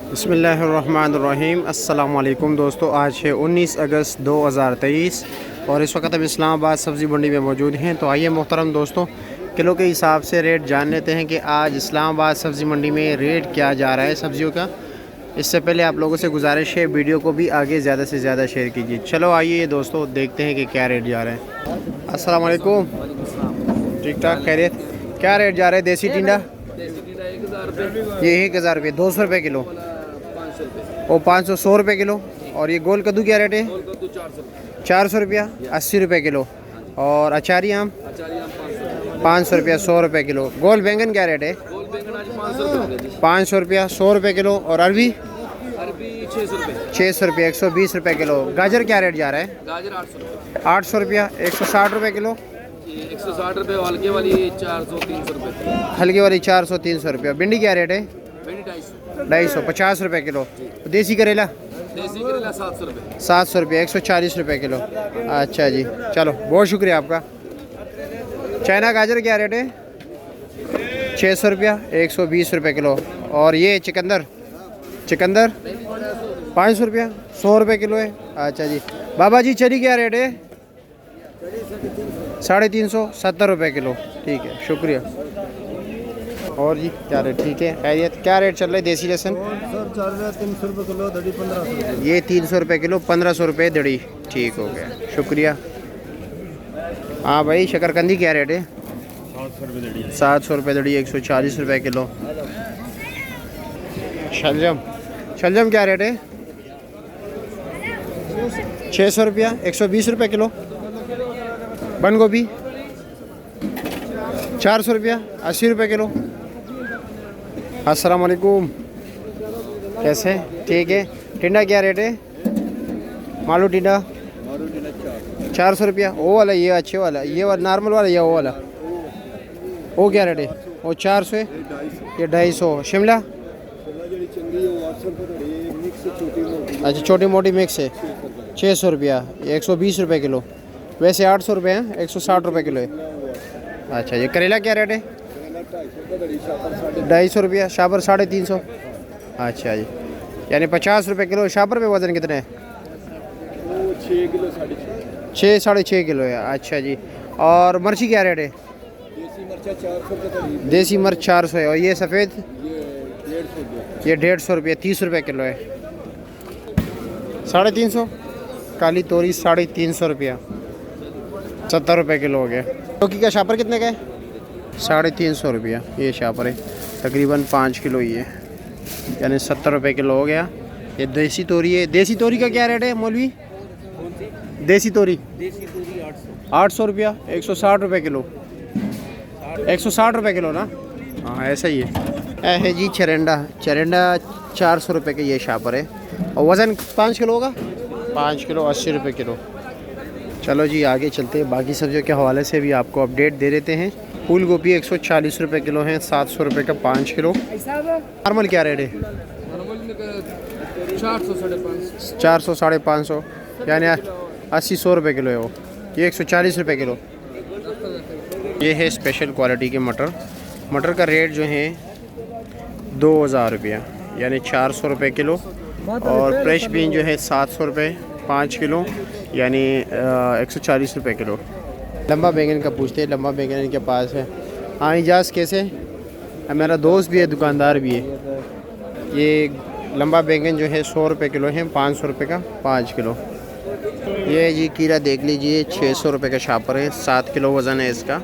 बिस्मिल्लाहिर्रहमानिर्रहीम। अस्सलाम वालेकुम दोस्तों, आज है 19 अगस्त 2023 और इस वक्त हम इस्लामाबाद सब्ज़ी मंडी में मौजूद हैं। तो आइए मोहतरम दोस्तों, किलो के हिसाब से रेट जान लेते हैं कि आज इस्लामाबाद सब्ज़ी मंडी में रेट क्या जा रहा है सब्ज़ियों का। इससे पहले आप लोगों से गुजारिश है, वीडियो को भी आगे ज़्यादा से ज़्यादा शेयर कीजिए। चलो आइए दोस्तों, देखते हैं कि क्या रेट जा रहे हैं। अस्सलाम वालेकुम। ठीक ठाक, खैरियत। क्या रेट जा रहे हैं देसी टिंडा? ये 1000 रुपये, 200 रुपये किलो और 500, 100 रुपये किलो। और ये गोल कद्दू क्या रेट है? 400 रुपया, 80 रुपये किलो। और अचारी आम 500 रुपया, 100 रुपये किलो। गोल बैंगन क्या रेट है? 500 रुपया, 100 रुपये किलो। और अरबी 600 रुपये, 120 रुपये किलो। गाजर क्या रेट जा रहा है? गाजर 800 रुपये, 800 रुपया, 160 रुपये किलो। 160 रुपये। हल्के वाली 400-300 रुपये। हल्की वाली 400-300 रुपया। भिंडी क्या रेट है? भिंडी 250, 250, 50 रुपये किलो। देसी करेला देसी करेला 700 रुपये। 700 रुपये, 140 रुपये किलो। अच्छा जी, चलो बहुत शुक्रिया आपका। चाइना गाजर क्या रेट है? 600 रुपया, 120 रुपये किलो। और ये चिकंदर 500 रुपया, 100 रुपये किलो है। अच्छा जी। बाबा जी चरी क्या रेट है? 350, 70 रुपये किलो। ठीक है, शुक्रिया। और जी क्या रेट? ठीक है, खैरियत। क्या रेट चल रहा है देसी लहसुन? सर चल रहा है 300 रुपये किलो, दड़ी 1500 रुपये। ये 300 रुपये किलो, 1500 रुपये दड़ी। ठीक हो गया, शुक्रिया। हाँ भाई, शकरकंदी क्या रेट है? 700 रुपये दड़ी, 140 रुपये किलो। शलजम क्या रेट है? 600 रुपया, 120 रुपये किलो। बंद गोभी 400 रुपया, 80 रुपये किलो। अस्सलाम वालेकुम, कैसे? ठीक है। टिंडा क्या रेट है? मालू टिंडा 400 रुपया। वो वाला, ये अच्छे वाला, ये वाला नॉर्मल वाला, या वो वाला? वो क्या रेट है? वो 400 है, ये 250। शिमला अच्छा, छोटी मोटी मिक्स है, 600 रुपया, 120 रुपये किलो। वैसे 800 रुपये हैं, 160 रुपये किलो है। अच्छा, ये करेला क्या रेट है? 250 रुपया, शापर 350। अच्छा जी, यानी 50 रुपये किलो। शापर पे वज़न कितने है? 6 किलो, 6, 6.5 किलो है। अच्छा जी। और मिर्ची क्या रेट है? देसी मिर्चा 400 रुपये, देसी मिर्च 400 है। और ये सफ़ेद? ये 150 रुपये। ये 150 रुपये, 30 रुपये किलो है। 350। काली तोरी 350 रुपया, 70 रुपये किलो हो गया। लौकी का शापर कितने का है? 350 रुपया। ये शापर है, तकरीबन 5 किलो ही है, यानी 70 रुपये किलो हो गया। ये देसी तोरी है। देसी तोरी का क्या रेट है मौलवी? देसी तोरी 800 रुपया, 160 रुपये किलो। 160 रुपये किलो ना? हाँ, ऐसा ही है जी। चरेंडा 400 रुपये का ये शापर है। और वज़न 5 किलो होगा? 5 किलो 80 रुपये किलो। चलो जी, आगे चलते हैं। बाकी सब्जियों के हवाले से भी आपको अपडेट दे देते हैं। फूल गोभी 140 रुपये किलो है, 700 रुपये का 5 किलो। नॉर्मल क्या रेट है? 400, 550। 400, 550, यानी 80-100 रुपये किलो है वो। ये 140 रुपये किलो। ये है स्पेशल क्वालिटी के मटर का रेट जो है 2000 रुपया, यानी 400 रुपये किलो। और फ्रेश बीन जो है 700 रुपये 5 किलो, यानी 140 रुपये किलो। लंबा बैंगन का पूछते हैं, लंबा बैंगन इनके पास है। हाँ इजाज़, कैसे? मेरा दोस्त भी है, दुकानदार भी है। ये लंबा बैंगन जो है 100 रुपये किलो है, 500 रुपये का 5 किलो। ये जी कीड़ा देख लीजिए, 600 रुपये का शापर है, 7 किलो वज़न है इसका।